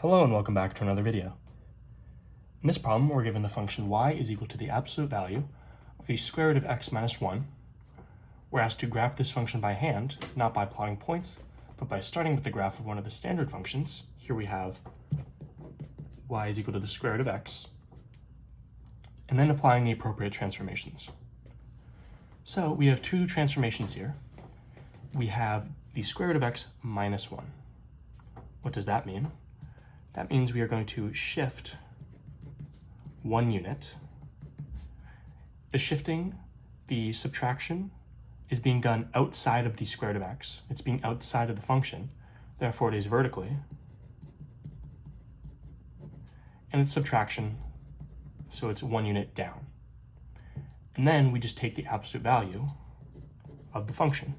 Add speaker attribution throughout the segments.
Speaker 1: Hello and welcome back to another video. In this problem, we're given the function y is equal to the absolute value of the square root of x minus 1. We're asked to graph this function by hand, not by plotting points, but by starting with the graph of one of the standard functions. Here we have y is equal to the square root of x, and then applying the appropriate transformations. So we have two transformations here. We have the square root of x minus 1. What does that mean? That means we are going to shift 1 unit. The shifting, the subtraction, is being done outside of the square root of x. It's being outside of the function. Therefore, it is vertically. And it's subtraction, so it's 1 unit down. And then we just take the absolute value of the function.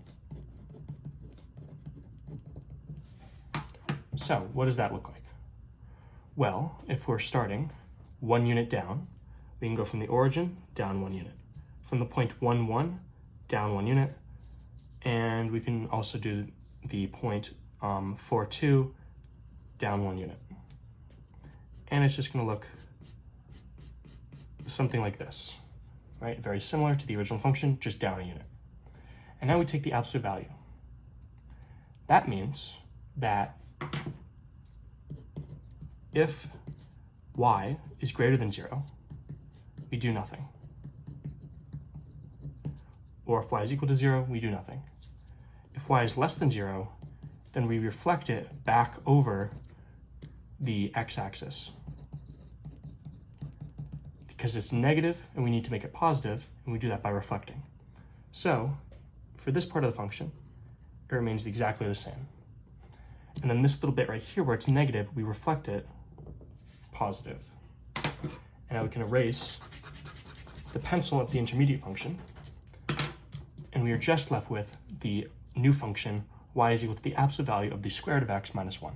Speaker 1: So what does that look like? Well, if we're starting 1 unit down, we can go from the origin down 1 unit. From the point 1, 1, down 1 unit. And we can also do the point 4, 2, down 1 unit. And it's just going to look something like this, right? Very similar to the original function, just down a unit. And now we take the absolute value. That means that if y is greater than 0, we do nothing. Or if y is equal to 0, we do nothing. If y is less than 0, then we reflect it back over the x-axis. Because it's negative and we need to make it positive, and we do that by reflecting. So for this part of the function, it remains exactly the same. And then this little bit right here where it's negative, we reflect it positive. And now we can erase the pencil of the intermediate function, and we are just left with the new function y is equal to the absolute value of the square root of x minus 1.